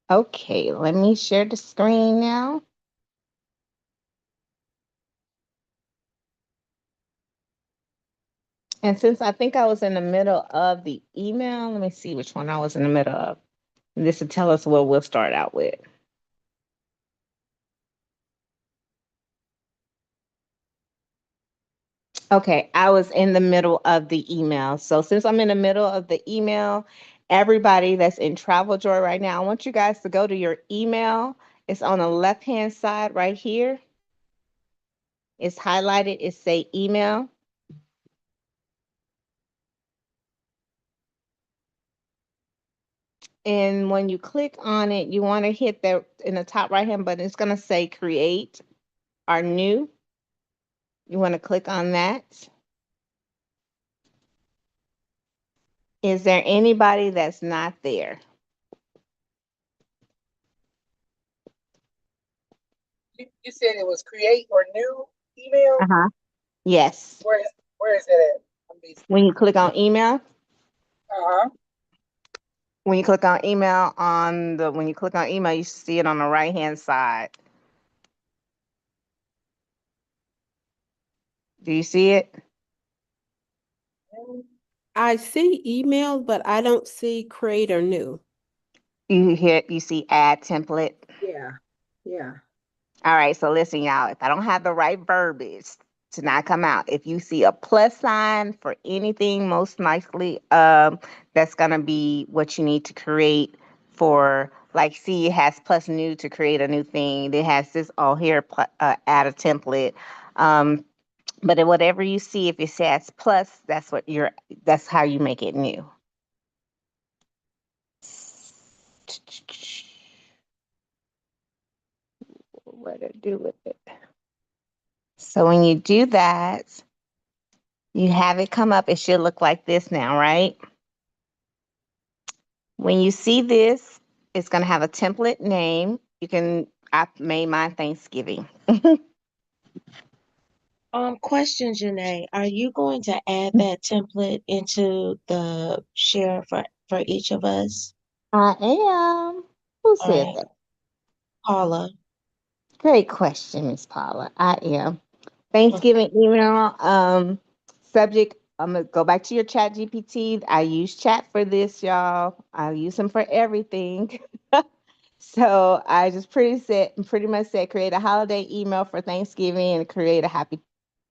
Okay, let me share the screen now. And since I think I was in the middle of the email, let me see which one I was in the middle of. This will tell us what we'll start out with. Okay, I was in the middle of the email. So since I'm in the middle of the email, everybody that's in Travel Joy right now, I want you guys to go to your email. It's on the left-hand side right here. It's highlighted. It say email. And when you click on it, you want to hit that in the top right-hand button. It's going to say create or new. You want to click on that. Is there anybody that's not there? You said it was create or new email. Uh-huh. Yes. Where is it at? I'm busy. When you click on email, Uh-huh. when you click on email, you see it on the right hand side. Do you see it? I see email, but I don't see create or new. You see add template. Yeah. Yeah. All right, so listen, y'all. If I don't have the right verbiage to not come out, if you see a plus sign for anything, most likely, that's gonna be what you need to create for. Like, see, it has plus new to create a new thing. It has this all here, add a template. Um, but whatever you see, if it says plus, that's how you make it new. What to do with it? So when you do that, you have it come up. It should look like this now, right? When you see this, it's going to have a template name. I made mine Thanksgiving. Question, Janae. Are you going to add that template into the share for each of us? I am. Who All said right, that? Paula. Great question, Miss Paula. I am. Okay. Thanksgiving email. Subject. I'm gonna go back to your chat GPT. I use chat for this, y'all. I use them for everything. So I just pretty much said create a holiday email for Thanksgiving and create a happy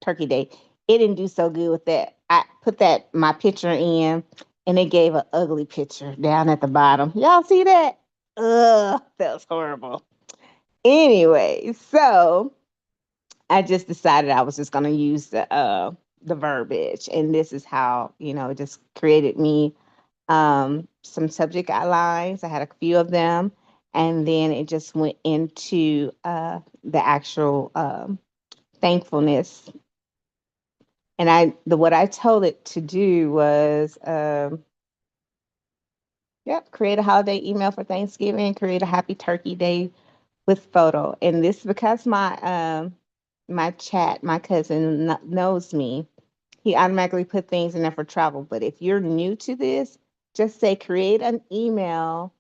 turkey day. It didn't do so good with that. I put that my picture in and it gave an ugly picture down at the bottom. Y'all see that? Ugh, that was horrible. Anyway, so I just decided I was just gonna use the verbiage, and this is how it just created me some subject outlines. I had a few of them, and then it just went into the actual thankfulness. And what I told it to do was, yep, create a holiday email for Thanksgiving, create a happy turkey day with photo. And this because my chat, my cousin knows me. He automatically put things in there for travel. But if you're new to this, just say create an email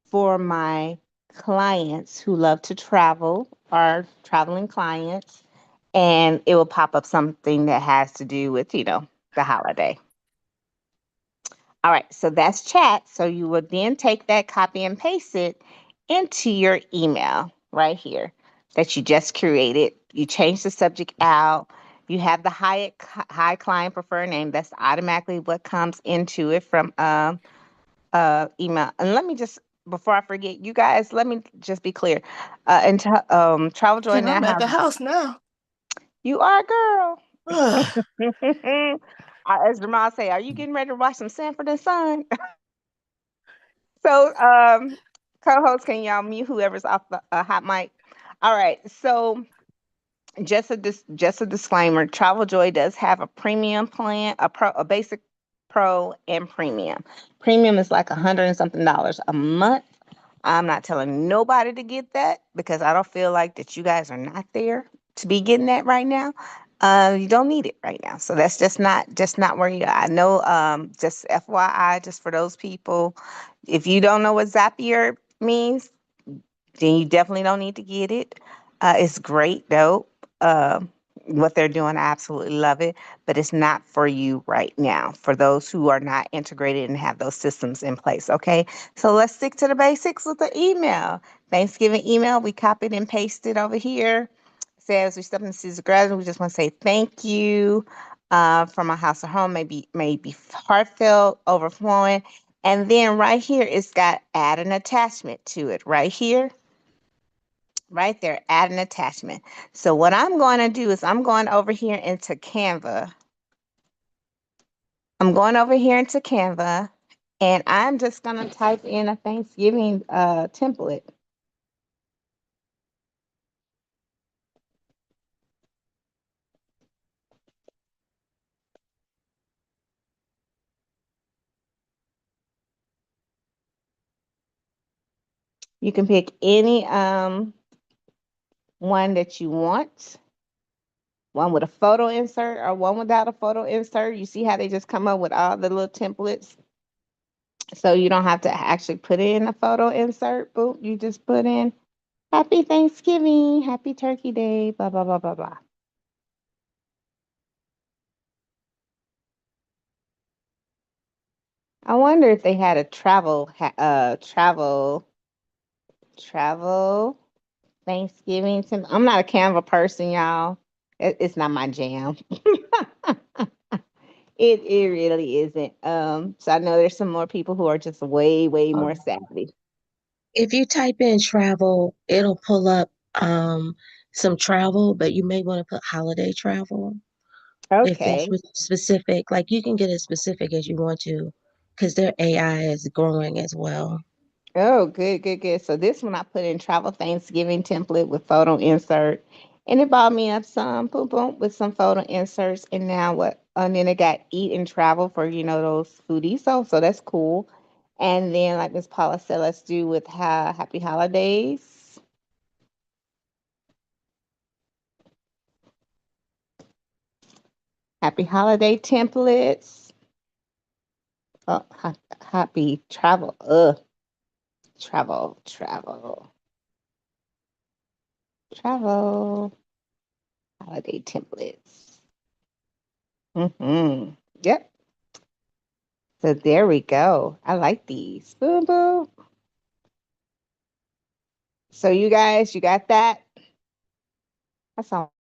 for my clients who love to travel, or traveling clients, and it will pop up something that has to do with, the holiday. All right, so that's chat. So you would then take that, copy and paste it into your email right here that you just created. You change the subject out. You have the high client preferred name. That's automatically what comes into it from email. And let me just, before I forget, you guys, let me just be clear. And Travel Joy And now I'm at have, the house now. you are a girl. Ugh. As Jamal say, are you getting ready to watch some Sanford and Son? So, co-host, can y'all mute whoever's off the hot mic? All right. So, just a disclaimer: Travel Joy does have a premium plan, a basic, pro, and premium. Premium is like $100 and something a month. I'm not telling nobody to get that because I don't feel like that you guys are not there to be getting that right now. You don't need it right now, so that's just not where you are. I know. Just FYI, just for those people, if you don't know what Zapier means, then you definitely don't need to get it. It's great though. What they're doing, I absolutely love it, but it's not for you right now. For those who are not integrated and have those systems in place. Okay, so let's stick to the basics with the email. Thanksgiving email, we copied and pasted over here. Says we step into season of gratitude. We just want to say thank you from our house or home. Maybe heartfelt, overflowing, and then right here it's got add an attachment to it. Right here, right there, add an attachment. So what I'm going to do is I'm going over here into Canva. I'm going over here into Canva, and I'm just going to type in a Thanksgiving template. You can pick any one that you want. One with a photo insert or one without a photo insert. You see how they just come up with all the little templates? So you don't have to actually put in a photo insert. Boop, you just put in Happy Thanksgiving, Happy Turkey Day, blah, blah, blah, blah, blah. I wonder if they had a travel Thanksgiving. I'm not a Canva person, y'all. It's not my jam. It really isn't. So I know there's some more people who are just way more savvy. If you type in travel, it'll pull up some travel, but you may want to put holiday travel if that's Okay. specific. Like you can get as specific as you want to because their AI is growing as well. Oh, good. So this one I put in travel Thanksgiving template with photo insert, and it bought me up some boom boom with some photo inserts. And now what? And then it got eat and travel for those foodies. So that's cool. And then like Miss Paula said, let's do with happy holidays. Happy holiday templates. Oh, happy travel. Travel. Travel. Holiday templates. Yep. So there we go. I like these. Boom, boom. So you guys, you got that? That's all.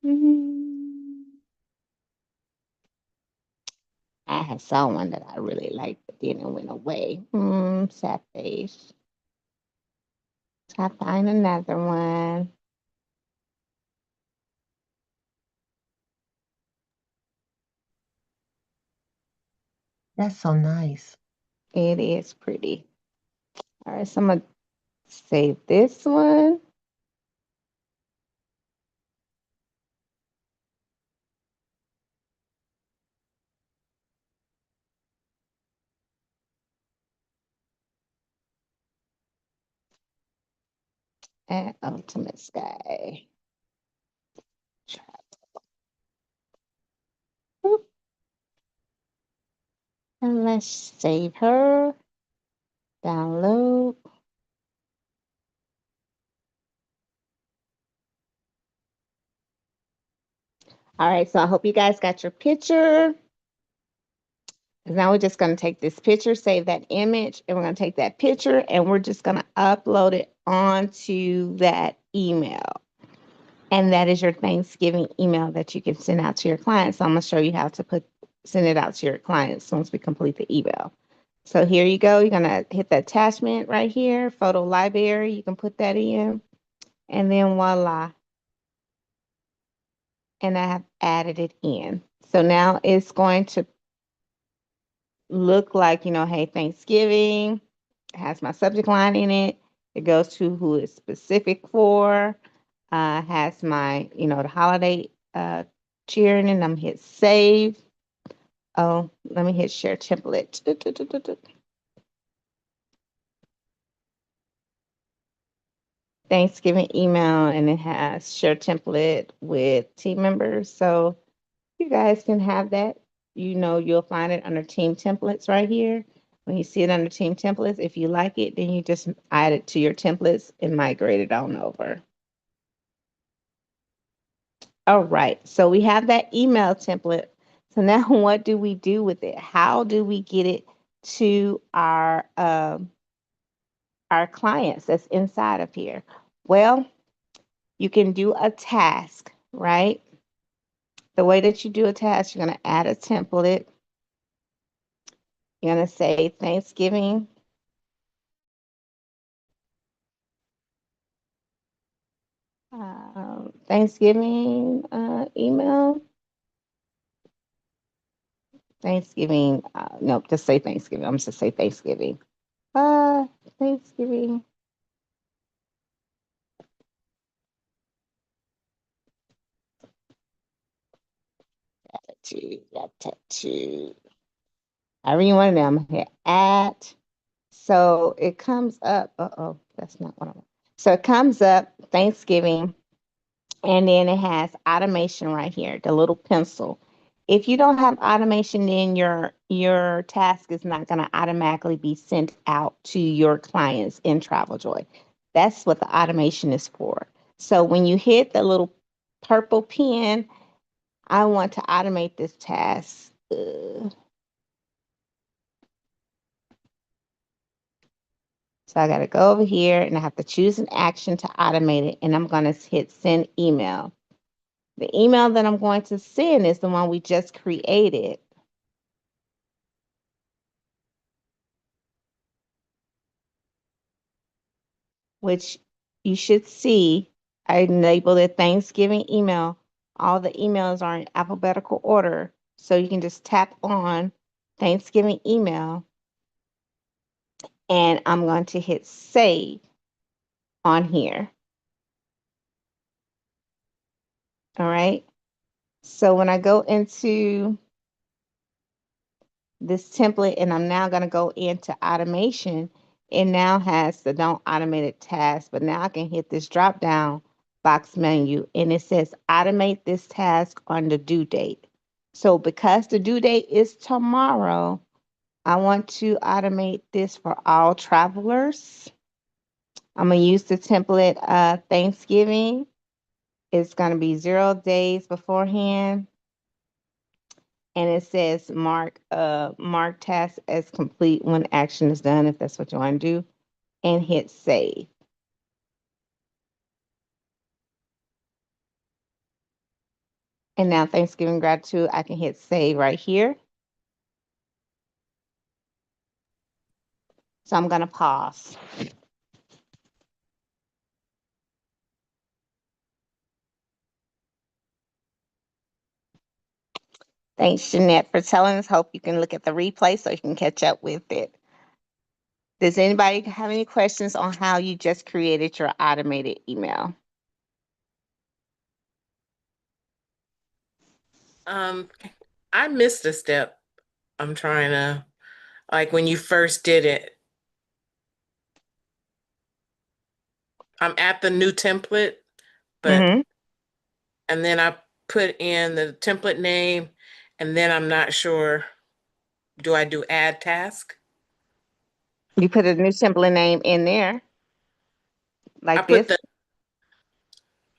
Mhm. I had saw one that I really liked, but then it went away. Sad face. I find another one. That's so nice. It is pretty. All right, so I'm gonna save this one. And Ultimate Sky. Boop. And let's save her. Download. All right, so I hope you guys got your picture. Now we're just going to take this picture, save that image, and we're going to take that picture and we're just going to upload it onto that email. And that is your Thanksgiving email that you can send out to your clients. So I'm going to show you how to send it out to your clients once we complete the email. So here you go. You're going to hit the attachment right here, photo library. You can put that in, and then voila. And I have added it in. So now it's going to look like, hey, Thanksgiving. It has my subject line in it. It goes to who it's specific for. Has my, the holiday cheering, and I'm hit save. Oh, let me hit share template. Thanksgiving email, and it has share template with team members. So you guys can have that. You'll find it under team templates right here. When you see it under team templates, if you like it, then you just add it to your templates and migrate it on over. All right, so we have that email template. So now what do we do with it? How do we get it to our clients that's inside of here? Well, you can do a task, right? The way that you do a task, you're going to add a template. You're going to say Thanksgiving. Thanksgiving email. Thanksgiving. Nope, just say Thanksgiving. I'm just going to say Thanksgiving. Thanksgiving. Tattoo. However you want it now. I'm going to hit add. So it comes up. That's not what I want. So it comes up Thanksgiving, and then it has automation right here, the little pencil. If you don't have automation, then your task is not going to automatically be sent out to your clients in TravelJoy. That's what the automation is for. So when you hit the little purple pen, I want to automate this task. So I got to go over here and I have to choose an action to automate it. And I'm going to hit send email. The email that I'm going to send is the one we just created. Which you should see. I enabled a Thanksgiving email. All the emails are in alphabetical order. So you can just tap on Thanksgiving email. And I'm going to hit save on here. All right. So when I go into this template and I'm now going to go into automation, it now has the don't automated task, but now I can hit this drop down box menu and it says automate this task on the due date. So because the due date is tomorrow, I want to automate this for all travelers. I'm going to use the template Thanksgiving. It's going to be 0 days beforehand. And it says mark task as complete when action is done, if that's what you want to do, and hit save. And now Thanksgiving gratitude, I can hit save right here. So I'm going to pause. Thanks, Jeanette, for telling us. Hope you can look at the replay so you can catch up with it. Does anybody have any questions on how you just created your automated email? I missed a step. I'm trying to, like when you first did it. I'm at the new template, but and then I put in the template name, and then I'm not sure. Do I do add task? You put a new template name in there, like this,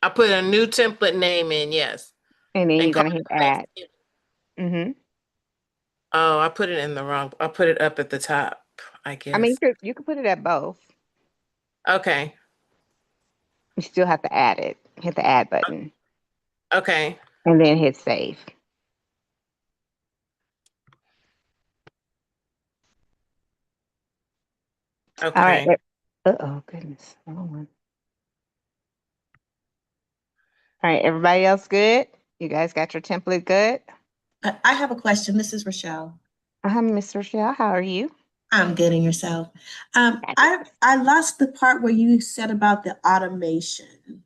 I put a new template name in, yes. and then And you're call going to it hit add. Thanksgiving. Oh, I put it in the wrong. I put it up at the top, I I mean, guess. you could put it at both. Okay. You still have to add it. Hit the add button. Okay. And then hit save. All right. Okay. Uh-oh, goodness. Wrong one. All right, everybody else good? You guys got your template good? I have a question. This is Rochelle. Miss Rochelle. How are you? I'm getting yourself. I lost the part where you said about the automation.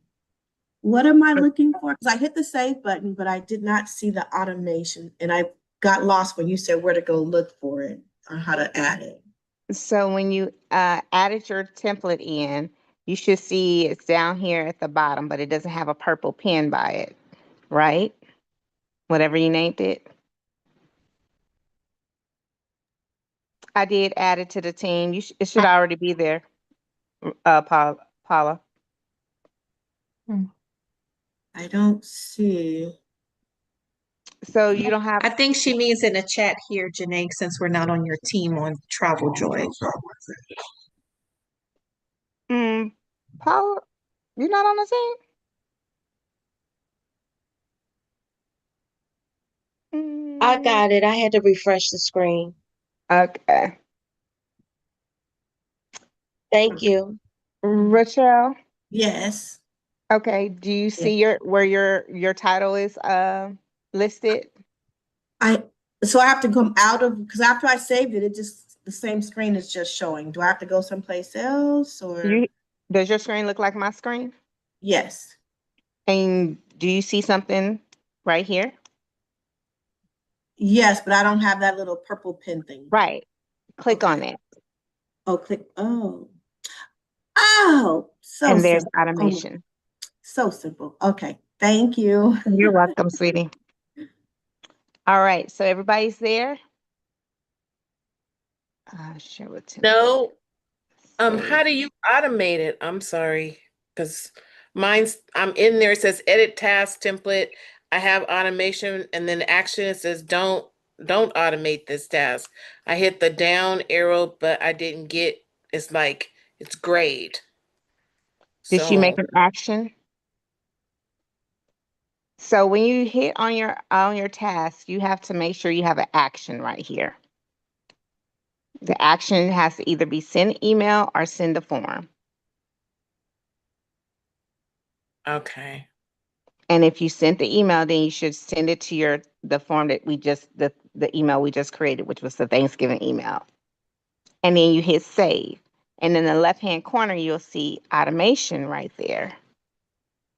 What am I looking for? Because I hit the save button, but I did not see the automation, and I got lost when you said where to go look for it or how to add it. So when you added your template in, you should see it's down here at the bottom, but it doesn't have a purple pin by it, right? Whatever you named it. I did add it to the team. It should already be there, Paula. I don't see. So you don't have I think she means in the chat here, Janae, since we're not on your team on Travel Joy. Paula. You're not on the team. I got it. I had to refresh the screen. Okay, Thank you. Rochelle. Yes. Okay. Do you Yeah. see where your title is listed? So I have to come out of, because after I saved it, the same screen is just showing. Do I have to go someplace else or? Does your screen look like my screen? Yes. And do you see something right here? Yes, but I don't have that little purple pin thing. Right. Click on Okay. it. Oh, click. Oh, so And there's simple. automation. So simple. Okay. Thank you. You're welcome, sweetie. All right. So everybody's there? Share with template. No. Save. How do you automate it? I'm sorry, because I'm in there. It says edit task template. I have automation, and then action, it says don't automate this task. I hit the down arrow, but I didn't get. It's like it's grayed. Did she make So an action? So when you hit on your task, you have to make sure you have an action right here. The action has to either be send email or send a form. okay. And if you sent the email, then you should send it to the form that the email we just created, which was the Thanksgiving email. And then you hit save. And in the left-hand corner, you'll see automation right there.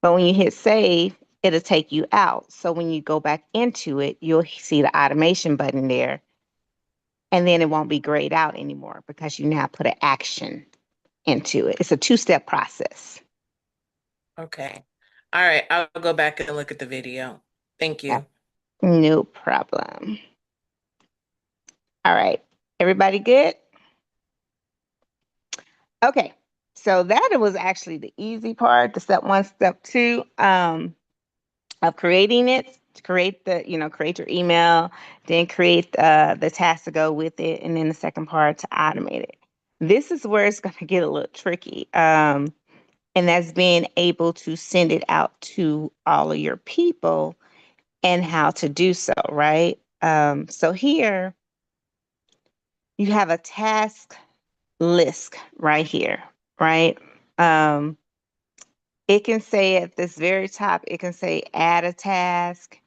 But when you hit save, it'll take you out. So when you go back into it, you'll see the automation button there. And then it won't be grayed out anymore because you now put an action into it. It's a two-step process. Okay. All right. I'll go back and look at the video. Thank you. No problem. All right. Everybody good? Okay. So that was actually the easy part, the step one, step two of creating it. To create create your email, then create the task to go with it, and then the second part to automate it. This is where it's going to get a little tricky. And that's being able to send it out to all of your people and how to do so, right? So here you have a task list right here, right? It can say at this very top, it can say add a task,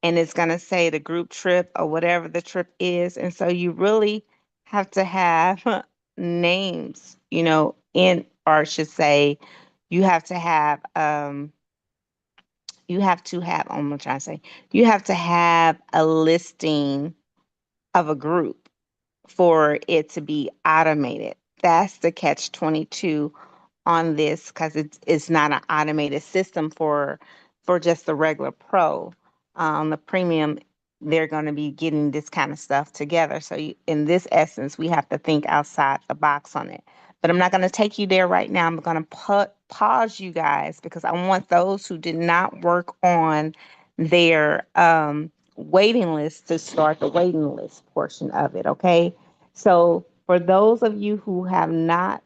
and it's going to say the group trip or whatever the trip is. And so you really have to have names, or I should say, you have to have, I'm trying to say, you have to have a listing of a group for it to be automated. That's the catch 22 on this because it's not an automated system for just the regular pro. The premium, they're going to be getting this kind of stuff together. So in this essence, we have to think outside the box on it. But I'm not going to take you there right now. I'm going to pause you guys because I want those who did not work on their waiting list to start the waiting list portion of it. Okay. So for those of you who have not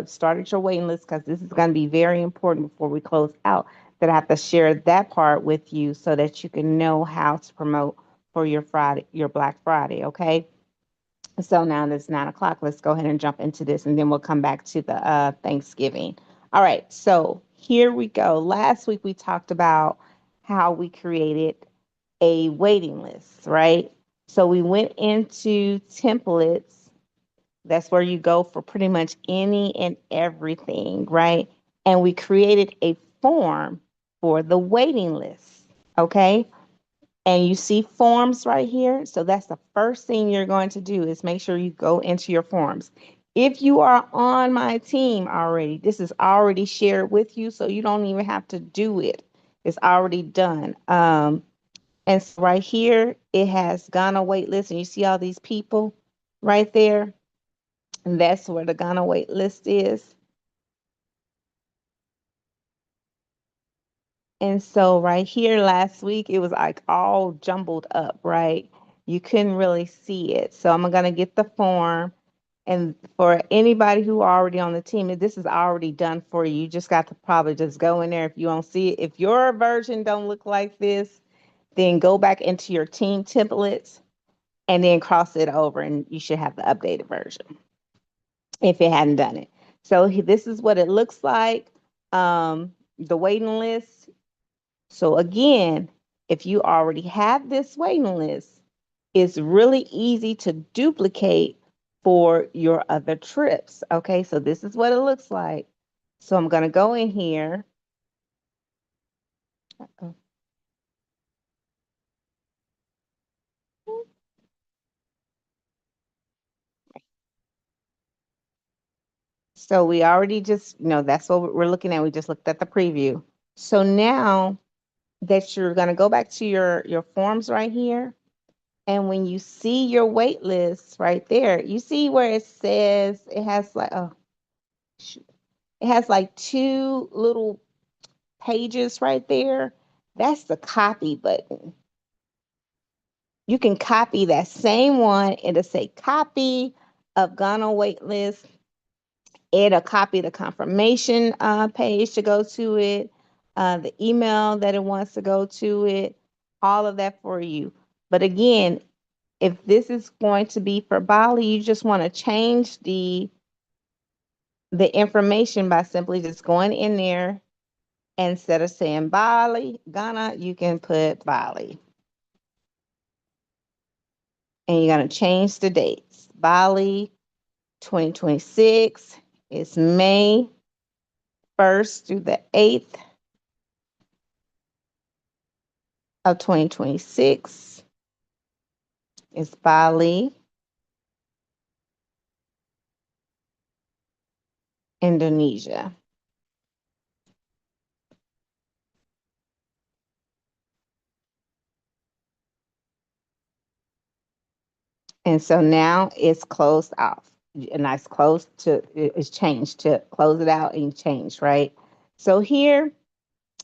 started your waiting list, because this is going to be very important before we close out, that I have to share that part with you so that you can know how to promote for your Black Friday. Okay. So now it's 9 o'clock. Let's go ahead and jump into this, and then we'll come back to the Thanksgiving. All right. So here we go. Last week we talked about how we created a waiting list, right? So we went into templates. That's where you go for pretty much any and everything, right? And we created a form for the waiting list. Okay. And you see forms right here. So that's the first thing you're going to do is make sure you go into your forms. If you are on my team already, this is already shared with you, so you don't even have to do it. It's already done. And so right here, it has Ghana wait list, and you see all these people right there. And that's where the Ghana wait list is. And so right here last week, it was like all jumbled up, right? You couldn't really see it. So I'm going to get the form. And for anybody who are already on the team, this is already done for you. You just got to probably just go in there if you don't see it. If your version don't look like this, then go back into your team templates and then cross it over, and you should have the updated version if it hadn't done it. So this is what it looks like. The waiting list. So again, if you already have this waiting list, it's really easy to duplicate for your other trips. Okay, so this is what it looks like. So I'm going to go in here. Uh-oh. So we already just, that's what we're looking at. We just looked at the preview. So now that you're going to go back to your forms right here. And when you see your wait list right there, you see where it says it has like, oh, shoot. It has like two little pages right there. That's the copy button. You can copy that same one. It'll say copy of Ghana wait list. It'll copy the confirmation page to go to it, the email that it wants to go to it, all of that for you. But again, if this is going to be for Bali, you just want to change the information by simply just going in there. Instead of saying Bali, Ghana, you can put Bali. And you're going to change the dates. Bali 2026 is May 1st through the 8th of 2026. It's Bali, Indonesia. And so now it's closed off. And that's closed to, it's changed to close it out and change, right? So here,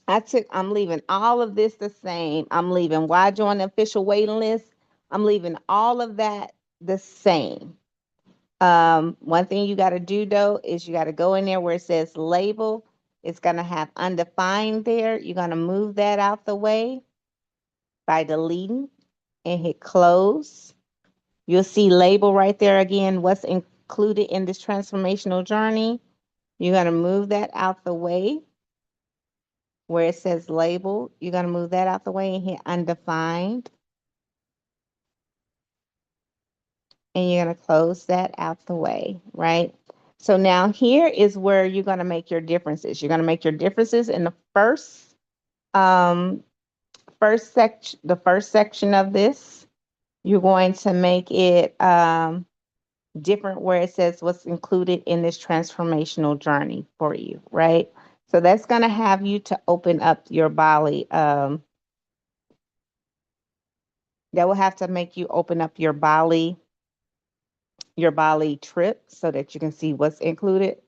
I'm leaving all of this the same. I'm leaving why join the official waiting list. I'm leaving all of that the same. One thing you got to do though is you got to go in there where it says label. It's going to have undefined there. You're going to move that out the way by deleting and hit close. You'll see label right there again, what's included in this transformational journey. You're going to move that out the way where it says label. You're going to move that out the way and hit undefined. And you're going to close that out the way, right? So now here is where you're going to make your differences. You're going to make your differences in the first section of this. You're going to make it different where it says what's included in this transformational journey for you, right? So that's going to have you to open up your Bali. That will have to make you open up your Bali trip so that you can see what's included.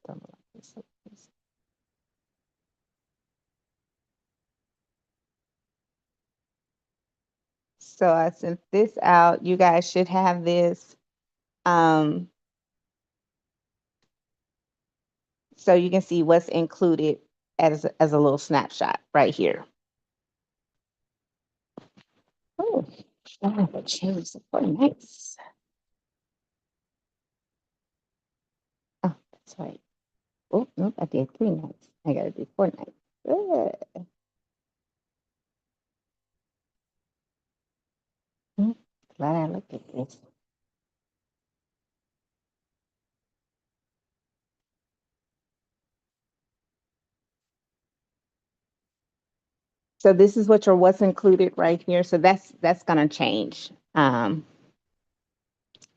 So I sent this out. You guys should have this. So you can see what's included as a little snapshot right here. Oh, I have to change the format. Nice. That's right. Oh, nope, I did 3 nights. I gotta do 4 nights. Ugh. Hmm, glad I looked at this. So this is what your what's included right here. So that's gonna change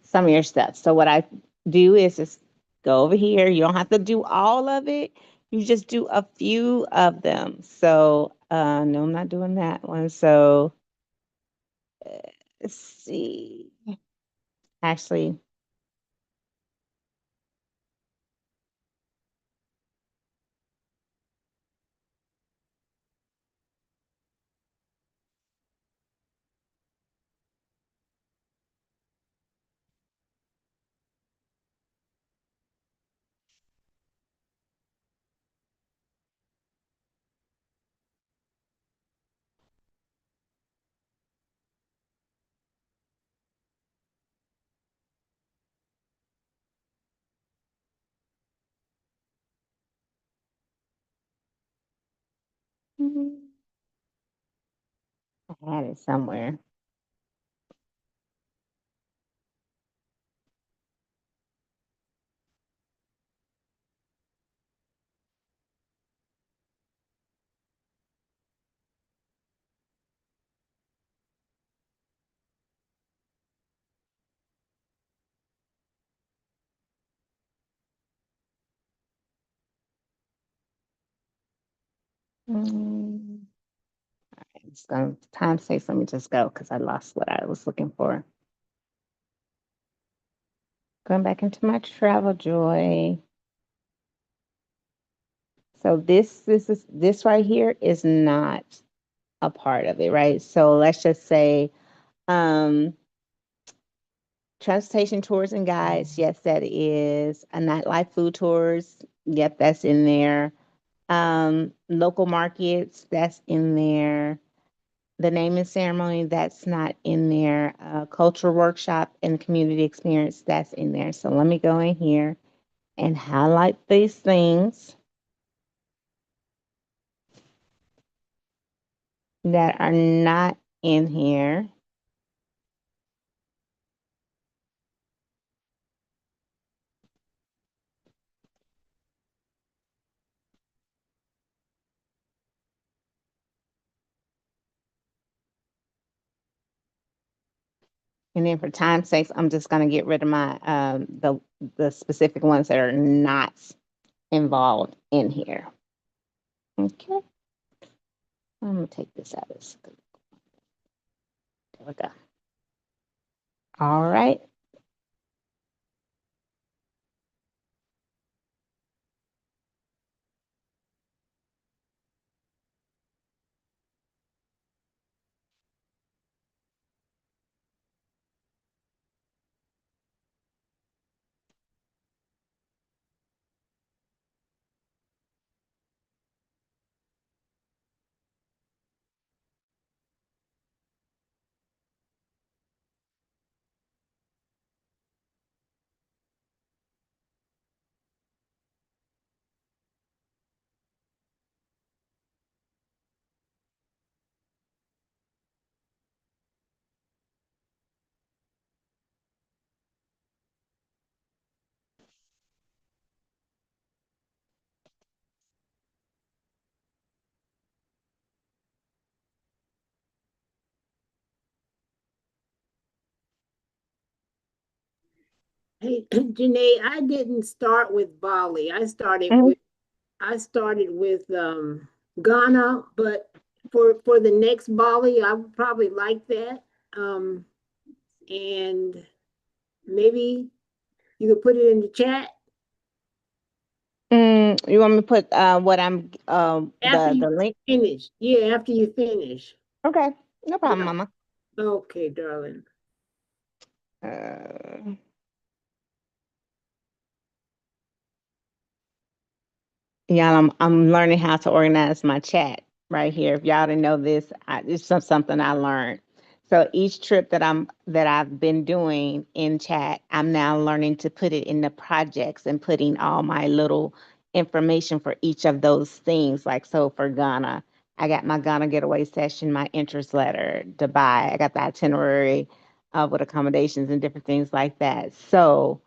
some of your stuff. So what I do is just go over here. You don't have to do all of it. You just do a few of them. So no, I'm not doing that one. So let's see. Actually, mhm, I had it somewhere. Mm, it's gonna time saves. Let me just go because I lost what I was looking for. Going back into my travel joy. So this right here is not a part of it, right? So let's just say um transportation tours and guides, yes, that is. A nightlife food tours, yep, that's in there. Local markets, that's in there. The naming ceremony, that's not in there. Cultural workshop and community experience, that's in there. So let me go in here and highlight these things that are not in here. And then for time's sake, I'm just gonna get rid of my the specific ones that are not involved in here. Okay, I'm gonna take this out. There we go. All right. Hey, Janae, I didn't start with Bali. Mhm. I started with Ghana, but for the next Bali, I would probably like that. Um, and maybe you could put it in the chat You want me to put what I'm after you the link? finish. Yeah, after you finish. Okay, no problem, Yeah. Mama. Okay, darling. Uh, yeah, I'm learning how to organize my chat right here. If y'all didn't know this, it's something I learned. So each trip that I've been doing in chat, I'm now learning to put it in the projects and putting all my little information for each of those things. Like so for Ghana, I got my Ghana getaway session, my interest letter. Dubai, I got the itinerary with accommodations and different things like that. So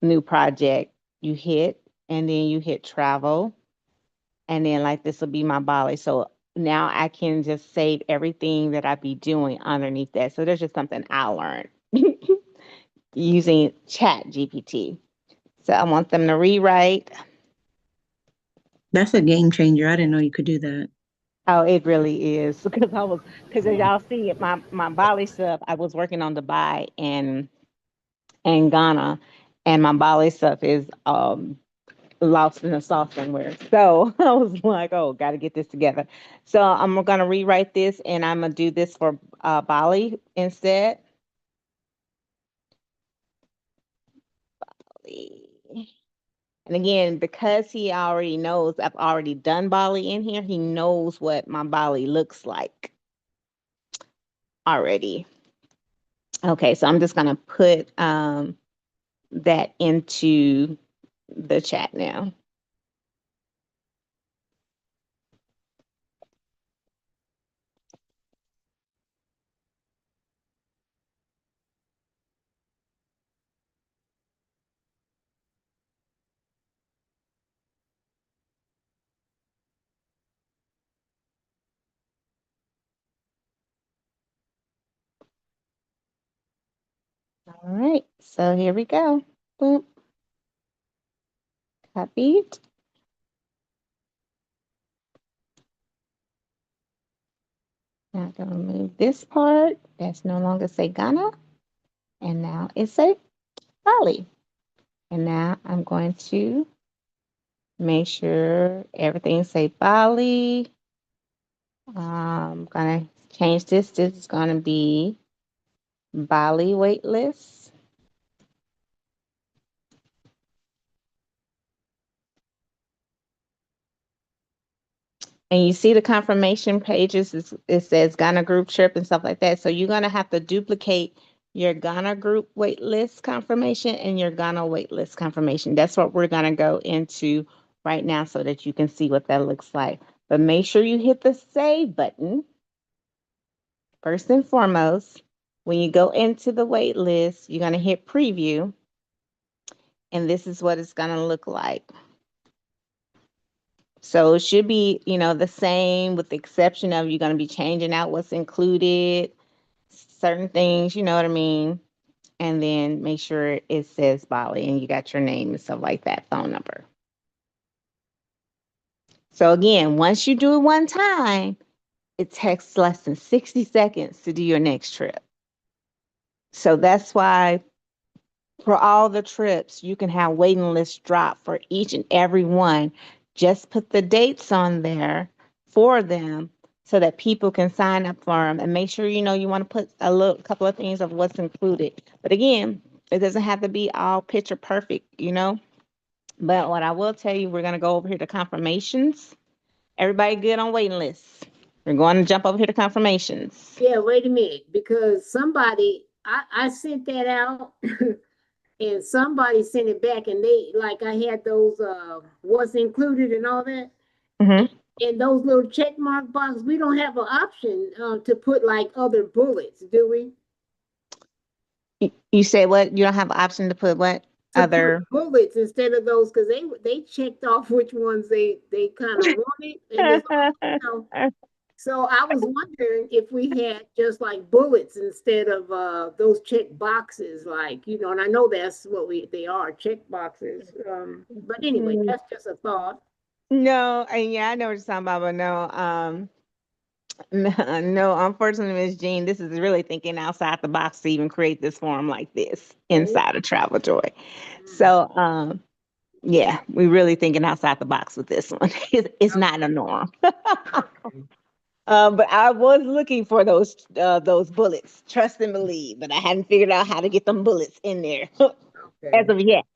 new project, you hit, and then you hit travel, and then like this will be my Bali. So now I can just save everything that I be doing underneath that. So there's just something I learned using Chat GPT. So I want them to rewrite. That's a game changer. I didn't know you could do that. Oh, it really is because as y'all see it, my Bali stuff, I was working on Dubai and Ghana, and my Bali stuff is lost in the sauce somewhere. So I was like, oh, got to get this together. So I'm going to rewrite this and I'm going to do this for Bali instead. And again, because he already knows I've already done Bali in here, he knows what my Bali looks like already. Okay, so I'm just going to put that into the chat now. All right, so here we go. Boop. Copied. Now I'm going to remove this part. That's no longer say Ghana. And now it's a Bali. And now I'm going to make sure everything say Bali. I'm going to change this. This is going to be Bali waitlist. And you see the confirmation pages, it says Ghana group trip and stuff like that. So you're going to have to duplicate your Ghana group waitlist confirmation and your Ghana waitlist confirmation. That's what we're going to go into right now so that you can see what that looks like. But make sure you hit the save button. First and foremost, when you go into the waitlist, you're going to hit preview. And this is what it's going to look like. So it should be, the same with the exception of you're going to be changing out what's included, certain things, you know what I mean? And then make sure it says Bali and you got your name and stuff like that, phone number. So again, once you do it one time, it takes less than 60 seconds to do your next trip. So that's why for all the trips, you can have waiting lists drop for each and every one. Just put the dates on there for them so that people can sign up for them, and make sure you want to put a couple of things of what's included. But again, it doesn't have to be all picture perfect. But what I will tell you, we're going to go over here to confirmations. Everybody good on waiting lists? We're going to jump over here to confirmations. Yeah, wait a minute, because I sent that out and somebody sent it back, and I had those what's included and all that. Mm-hmm. In those little check mark boxes, we don't have an option to put like other bullets, do we? You say what? You don't have an option to put what? Other bullets instead of those, because they checked off which ones they kind of wanted, and so I was wondering if we had just like bullets instead of those check boxes, and I know that's what they are, check boxes. But anyway, that's just a thought. No, and yeah, I know what you're talking about, but no, unfortunately, Miss Jean, this is really thinking outside the box to even create this form like this inside of Travel Joy. So, yeah, we're really thinking outside the box with this one. It's not a norm. But I was looking for those bullets, trust and believe, but I hadn't figured out how to get them bullets in there as of yet.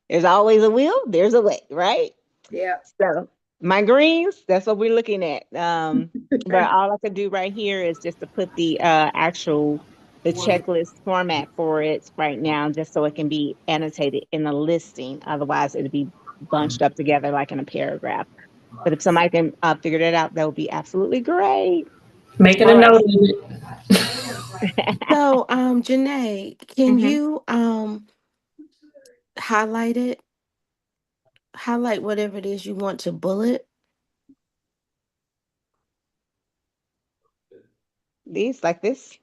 There's always a will, there's a way, right? Yeah. So My greens, that's what we're looking at. But all I could do right here is just to put the the checklist format for it right now, just so it can be annotated in the listing. Otherwise, it'd be bunched up together like in a paragraph. But if somebody can figure that out, that would be absolutely great. Making a All right. note of it. So, Janae, can Mhm. you highlight it? Highlight whatever it is you want to bullet. These like this.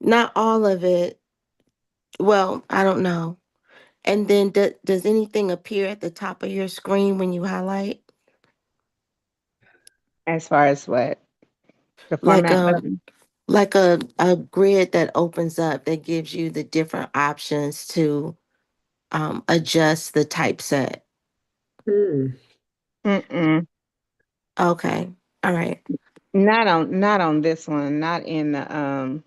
Not all of it. Well, I don't know. And then does anything appear at the top of your screen when you highlight? As far as what the Like format button. a grid that opens up that gives you the different options to adjust the typeset. Hmm. Mm-mm. Okay. All right. Not on this one. Not in the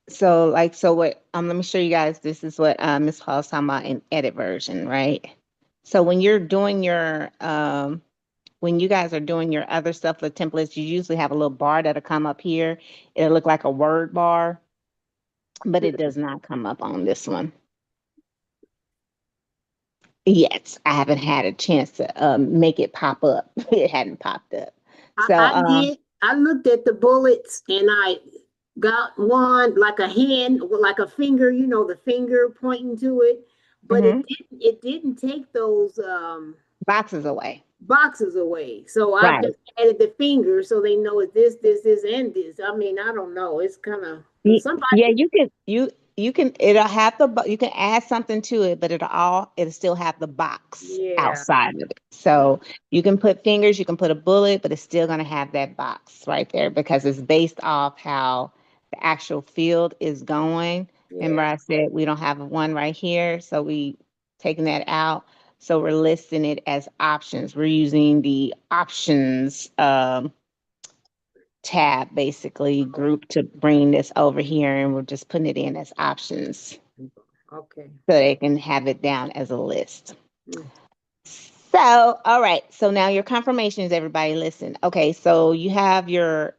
So like so what let me show you guys, this is what Miss Paul's talking about in edit version, right? So when you're doing your when you guys are doing your other stuff with templates, you usually have a little bar that'll come up here. It'll look like a word bar, but it does not come up on this one. Yet. I haven't had a chance to make it pop up. It hadn't popped up. So I did. I looked at the bullets and I got one like a hand, like a finger, the finger pointing to it, but mhm, it didn't take those boxes away. boxes away. So I Right. just added the finger so they know it's this, and this. I mean, I don't know. It's kind of somebody. Yeah, you can it'll have you can add something to it, but it'll still have the box Yeah. outside of it. So you can put fingers, you can put a bullet, but it's still gonna have that box right there because it's based off how the actual field is going. Remember Yeah. I said we don't have one right here, so we taking that out. So we're listing it as options. We're using the options tab basically group to bring this over here, and we're just putting it in as options Okay. so they can have it down as a list. Mm. So, all right. So now your confirmations, everybody listen. Okay, so you have your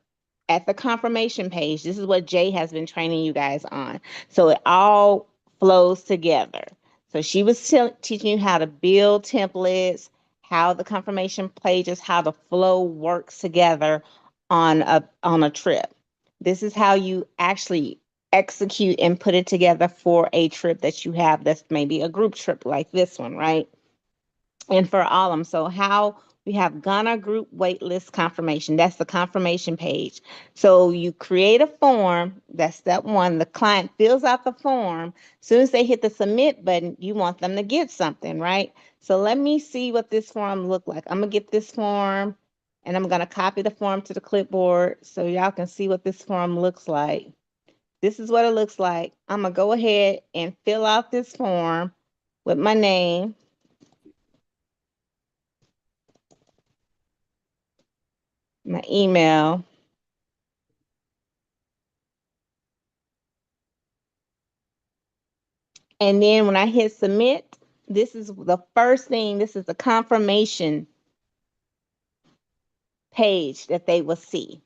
at the confirmation page. This is what Jay has been training you guys on. So it all flows together. So she was teaching you how to build templates, how the confirmation pages, how the flow works together on a trip. This is how you actually execute and put it together for a trip that you have that's maybe a group trip like this one, right? And for all of them. So how we have Ghana group waitlist confirmation. That's the confirmation page. So you create a form. That's step one. The client fills out the form. As soon as they hit the submit button, you want them to get something, right? So let me see what this form look like. I'm gonna get this form and I'm gonna copy the form to the clipboard so y'all can see what this form looks like. This is what it looks like. I'm gonna go ahead and fill out this form with my name, my email. And then when I hit submit, this is the first thing, this is the confirmation page that they will see.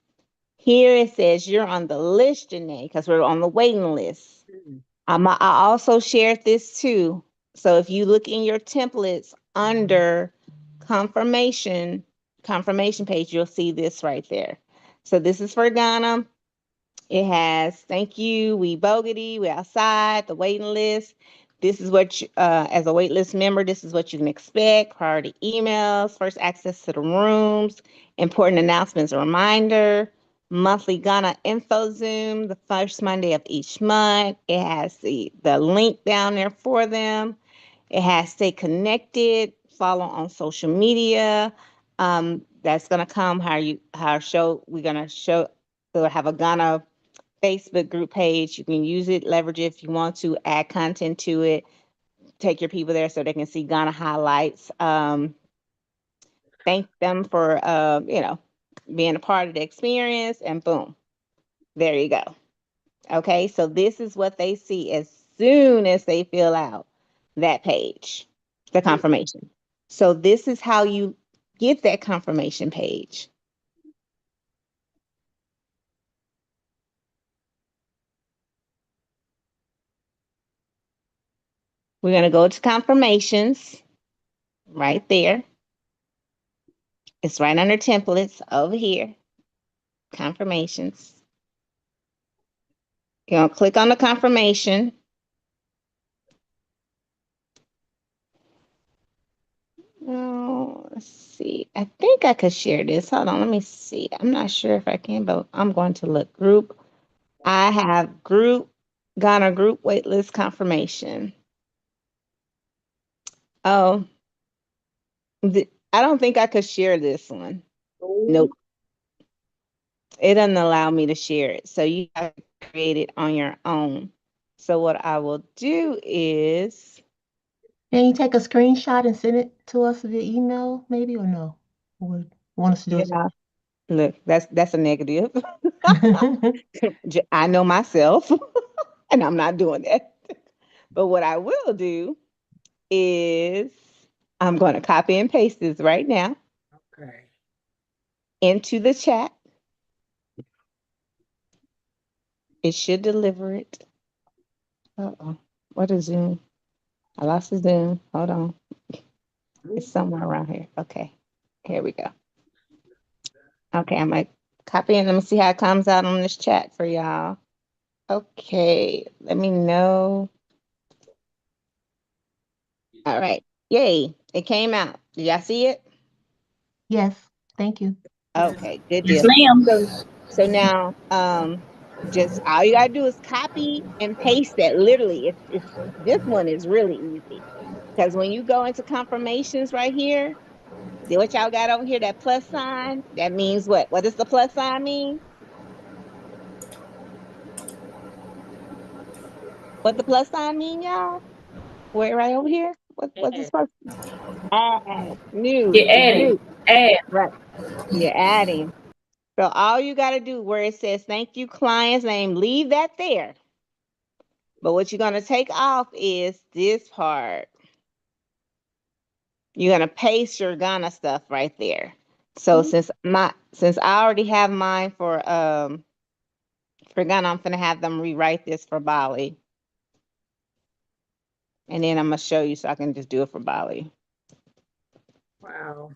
Here it says you're on the list, Janae, because we're on the waiting list. Mm. I also shared this too. So if you look in your templates under confirmation page, you'll see this right there. So this is for Ghana. It has thank you, we bogey, we outside, the waiting list. This is what you, as a waitlist member, this is what you can expect. Priority emails, first access to the rooms, important announcements, a reminder, monthly Ghana info Zoom, the first Monday of each month. It has the link down there for them. It has stay connected, follow on social media. That's gonna come how show we're gonna show. We'll have a Ghana Facebook group page. You can use it, leverage it if you want to, add content to it, take your people there so they can see Ghana highlights. Thank them for being a part of the experience, and boom, there you go. Okay, so this is what they see as soon as they fill out that page. the confirmation. So this is how you get that confirmation page. We're going to go to confirmations right there. It's right under templates over here. Confirmations. You're going to click on the confirmation. Oh, let's see. I think I could share this. Hold on, let me see. I'm not sure if I can, but I'm going to look. Group. I have Ghana group waitlist confirmation. Oh, I don't think I could share this one. Nope. It doesn't allow me to share it. So you have to create it on your own. So what I will do is, Can you take a screenshot and send it to us via email, maybe, or no? Or want us to do it? yeah, look, that's a negative. I know myself, and I'm not doing that. But what I will do is I'm going to copy and paste this right now Okay. into the chat. It should deliver it. Uh-oh. What is Zoom? I lost the Zoom. Hold on. It's somewhere around here. Okay. Here we go. Okay, I'm going to copy and let me see how it comes out on this chat for y'all. Okay, let me know. All right. Yay. It came out. Did y'all see it? Yes, thank you. Okay, good Yes, deal. ma'am. So now just all you gotta do is copy and paste that. Literally, it's this one is really easy. Because when you go into confirmations right here, see what y'all got over here, that plus sign? That means what? What does the plus sign mean? What the plus sign mean, y'all? Wait, right over here. What's this supposed to add? New. You're It's adding. new. Add. Right. You're adding. So all you gotta do where it says thank you, client's name, leave that there. But what you're gonna take off is this part. You're gonna paste your Ghana stuff right there. So since I already have mine for Ghana, I'm gonna have them rewrite this for Bali. And then I'm gonna show you so I can just do it for Bali. Wow.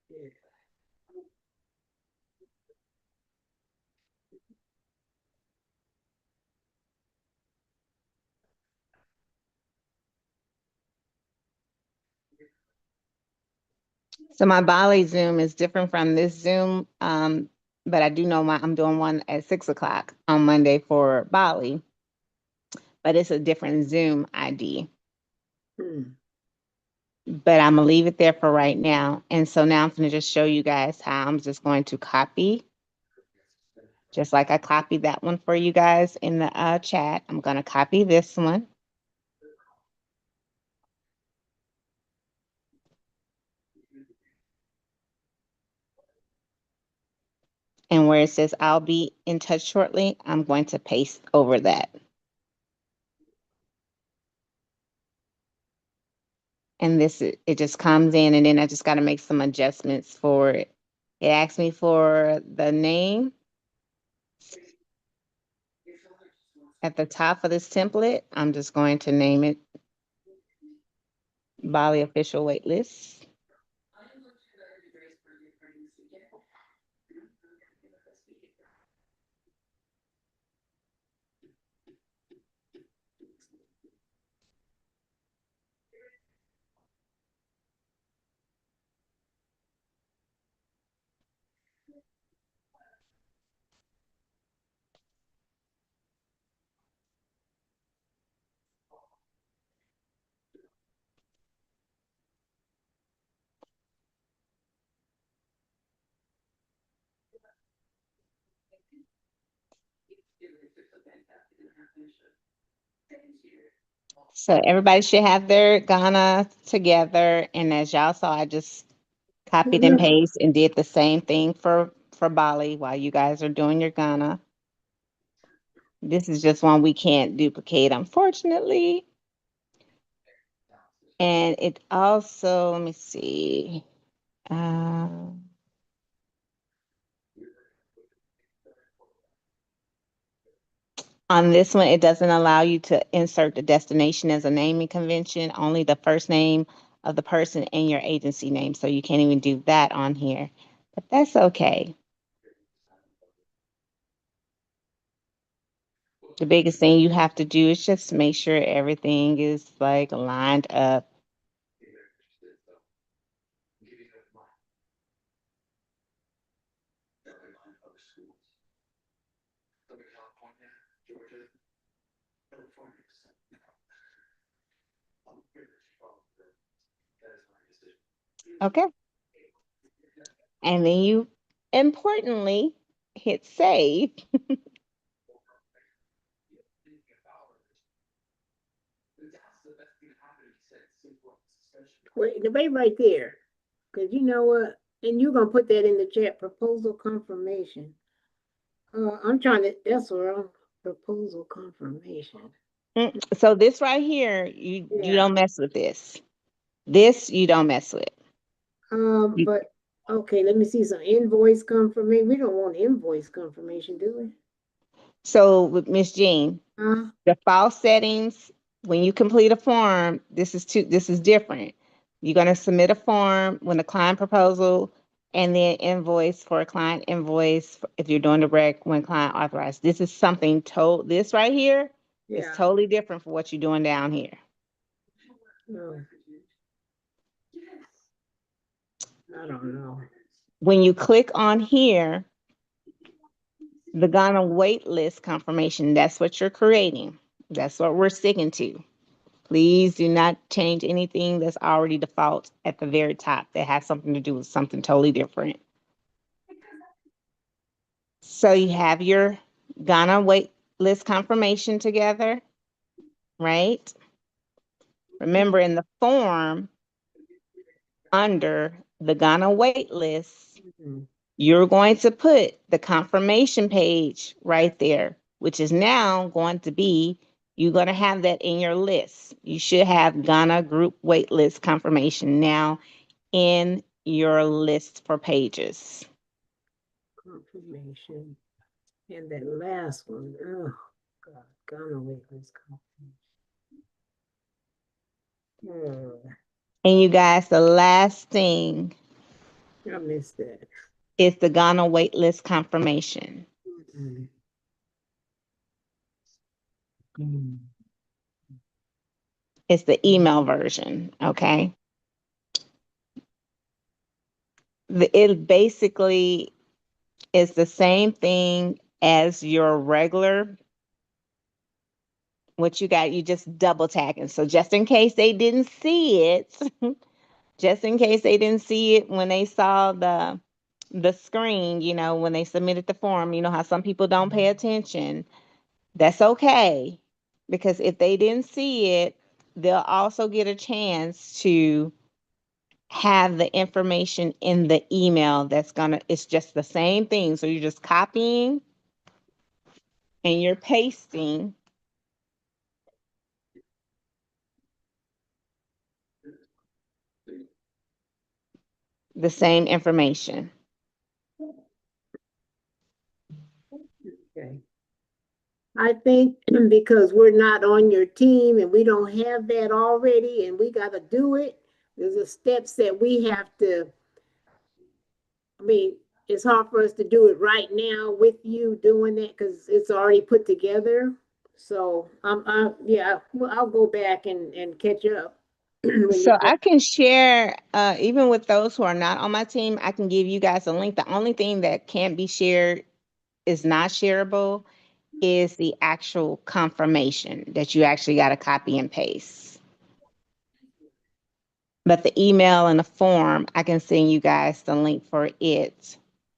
Yeah. So my Bali Zoom is different from this Zoom. But I do know I'm doing one at 6 o'clock on Monday for Bali, but it's a different Zoom ID. Hmm. But I'm gonna leave it there for right now. And so now I'm gonna just show you guys how I'm just going to copy, just like I copied that one for you guys in the chat. I'm gonna copy this one. And where it says I'll be in touch shortly, I'm going to paste over that. And it just comes in, and then I just got to make some adjustments for it. It asks me for the name at the top of this template. I'm just going to name it Bali Official Waitlist. So everybody should have their Ghana together. And as y'all saw, I just copied and pasted and did the same thing for Bali while you guys are doing your Ghana. This is just one we can't duplicate, unfortunately. And it also, let me see. Um, on this one, it doesn't allow you to insert the destination as a naming convention, only the first name of the person and your agency name. So you can't even do that on here, but that's okay. The biggest thing you have to do is just make sure everything is like lined up. Okay. And then you importantly hit save. Wait right there. Because you know what? And you're going to put that in the chat, proposal confirmation. I'm trying to, that's where I'm, proposal confirmation. So this right here, you don't mess with this. This you don't mess with. But okay, let me see some invoice confirmation. We don't want invoice confirmation, do we? So with Miss Jean, default settings, when you complete a form, this is different. You're going to submit a form when a client proposal and then invoice for a client invoice if you're doing direct when client authorized. This is something this right here is totally different from what you're doing down here. No. I don't know. When you click on here, the Ghana waitlist confirmation, that's what you're creating. That's what we're sticking to. Please do not change anything that's already default at the very top that has something to do with something totally different. So you have your Ghana waitlist confirmation together, right? Remember in the form under the Ghana waitlist, you're going to put the confirmation page right there, which is now going to be, you're going to have that in your list. You should have Ghana group waitlist confirmation now in your list for pages. Confirmation. And that last one, oh God, Ghana waitlist confirmation. And you guys, the last thing I missed that. is the Ghana waitlist confirmation. It's the email version, okay? It basically is the same thing as your regular, what you got, you just double tagging. So just in case they didn't see it, just in case they didn't see it when they saw the screen, when they submitted the form, how some people don't pay attention. That's okay, because if they didn't see it, they'll also get a chance to have the information in the email it's just the same thing. So you're just copying and you're pasting the same information. Okay. I think because we're not on your team and we don't have that already and we got to do it, there's the steps that we have to, it's hard for us to do it right now with you doing that because it's already put together. So I'll go back and catch up. So I can share, even with those who are not on my team, I can give you guys a link. The only thing that can't be shared is not shareable is the actual confirmation that you actually got to copy and paste. But the email and the form, I can send you guys the link for it.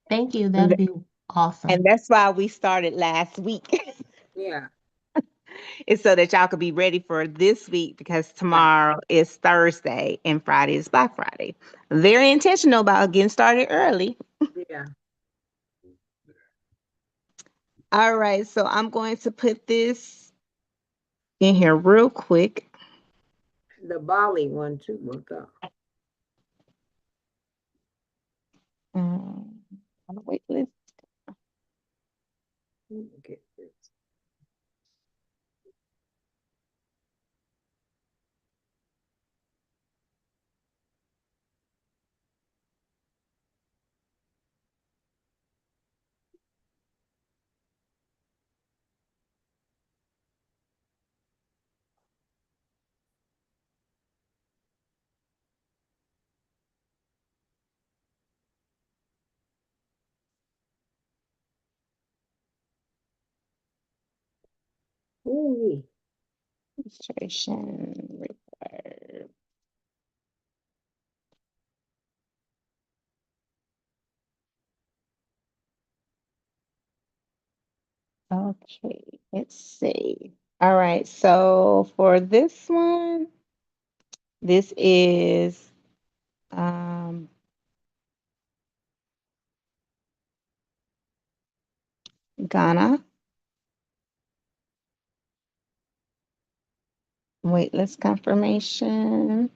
Thank you. That'd be Awesome. And that's why we started last week. Yeah. It's so that y'all could be ready for this week because tomorrow is Thursday and Friday is Black Friday. Very intentional about getting started early. Yeah. All right, so I'm going to put this in here real quick. The Bali one too. Look up. On the wait list. Get this. Ooh. Registration required. Okay, let's see. All right, so for this one, this is Ghana. Waitlist confirmation.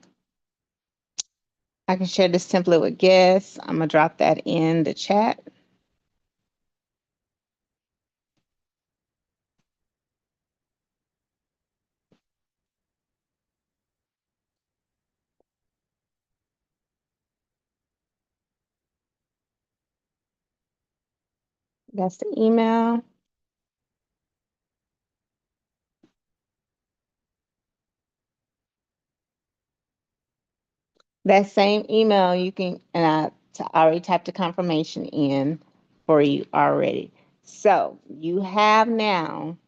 I can share this template with guests. I'm gonna drop that in the chat. That's the email. That same email you can, and I already typed the confirmation in for you already. So you have now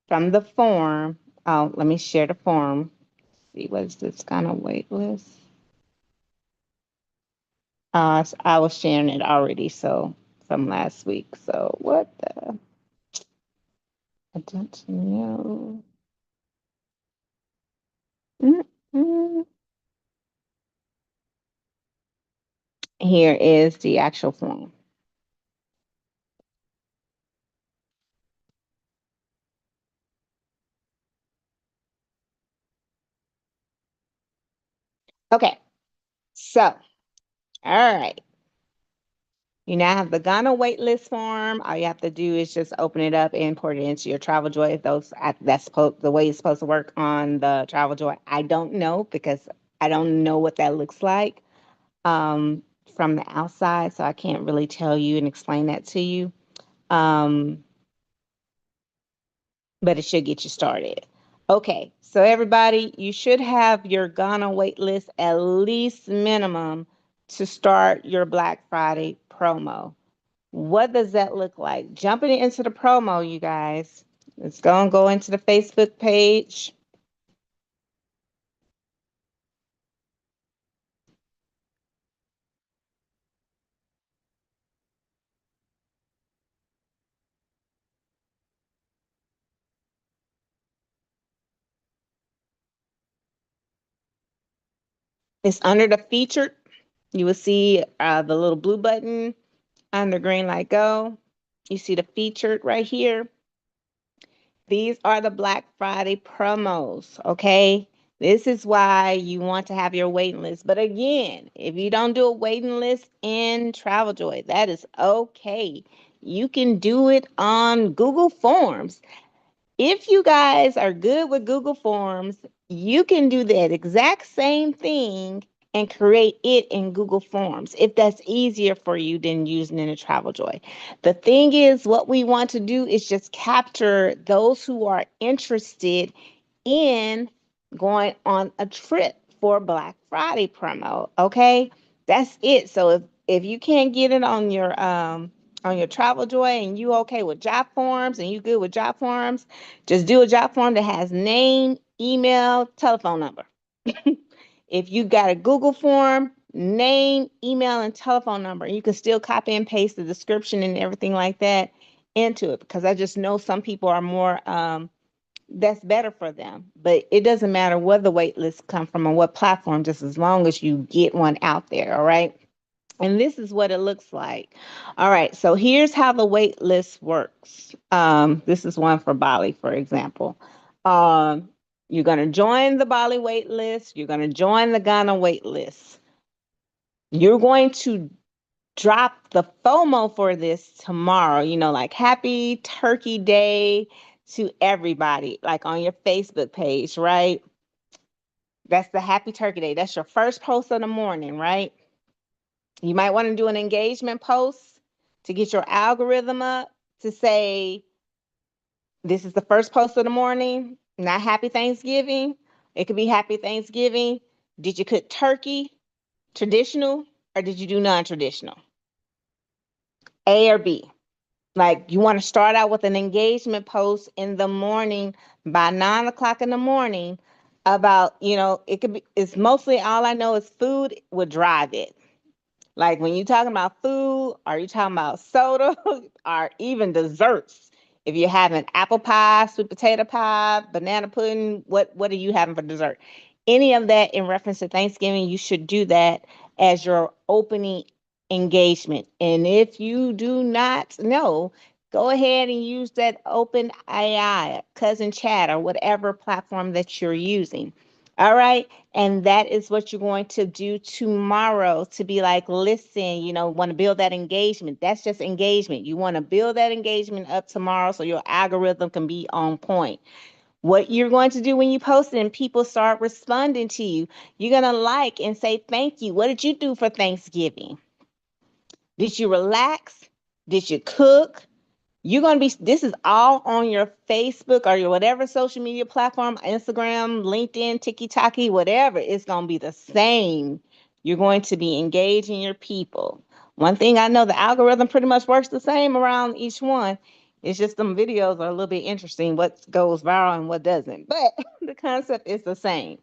from the form. Oh, let me share the form. See, what is this kind of wait list? I was sharing it already, so from last week. So what the? I don't know. Mm-mm. Here is the actual form. Okay, so all right. You now have the Ghana waitlist form. All you have to do is just open it up and import it into your Travel Joy. If that's the way it's supposed to work on the Travel Joy. I don't know because I don't know what that looks like from the outside, so I can't really tell you and explain that to you. But it should get you started. Okay, so everybody, you should have your Ghana waitlist at least minimum to start your Black Friday promo. What does that look like? Jumping into the promo, you guys. It's going to go into the Facebook page. It's under the featured. You will see the little blue button under green light go. You see the featured right here. These are the Black Friday promos, okay? This is why you want to have your waiting list. But again, if you don't do a waiting list in TravelJoy, that is okay. You can do it on Google Forms. If you guys are good with Google Forms, you can do that exact same thing and create it in Google Forms if that's easier for you than using it in TravelJoy. The thing is, what we want to do is just capture those who are interested in going on a trip for Black Friday promo. Okay, that's it. So if you can't get it on your Travel Joy and you okay with job forms and you good with job forms, just do a job form that has name, email, telephone number. If you got a Google form, name, email, and telephone number. You can still copy and paste the description and everything like that into it, because I just know some people are more that's better for them. But it doesn't matter where the wait list come from or what platform, just as long as you get one out there. All right. And this is what it looks like. All right. So here's how the wait list works. This is one for Bali, for example. Um, you're going to join the Bali wait list. You're going to join the Ghana wait list. You're going to drop the FOMO for this tomorrow, like happy turkey day to everybody, like on your Facebook page, right? That's the happy turkey day. That's your first post of the morning, right? You might want to do an engagement post to get your algorithm up to say, this is the first post of the morning, not happy Thanksgiving. It could be happy Thanksgiving. Did you cook turkey, traditional, or did you do non traditional? A or B? Like, you want to start out with an engagement post in the morning by 9 o'clock in the morning about, it could be, it's mostly, all I know is food would drive it. Like, when you're talking about food, are you talking about soda or even desserts? If you're having apple pie, sweet potato pie, banana pudding, what are you having for dessert? Any of that in reference to Thanksgiving, you should do that as your opening engagement. And if you do not know, go ahead and use that open AI, cousin chat, or whatever platform that you're using. All right. And that is what you're going to do tomorrow, to be like, listen, want to build that engagement. That's just engagement. You want to build that engagement up tomorrow so your algorithm can be on point. What you're going to do when you post it and people start responding to you, you're going to like and say, thank you. What did you do for Thanksgiving? Did you relax? Did you cook? You're going to be, this is all on your Facebook or your whatever social media platform, Instagram, LinkedIn, TikTok, whatever. It's going to be the same. You're going to be engaging your people. One thing I know, the algorithm pretty much works the same around each one. It's just them videos are a little bit interesting, what goes viral and what doesn't. But the concept is the same.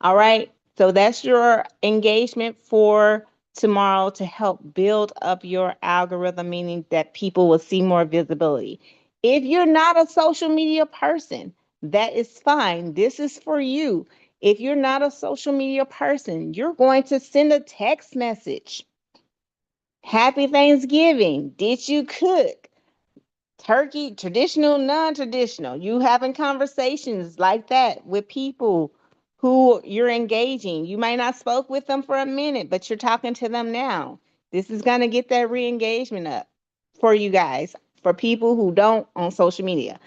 All right. So that's your engagement for tomorrow to help build up your algorithm, meaning that people will see more visibility. If you're not a social media person, that is fine. This is for you. If you're not a social media person, you're going to send a text message. Happy Thanksgiving. Did you cook? Turkey, traditional, non-traditional. You having conversations like that with people who you're engaging. You might not spoke with them for a minute, but you're talking to them now. This is going to get that re-engagement up for you guys. For people who don't on social media,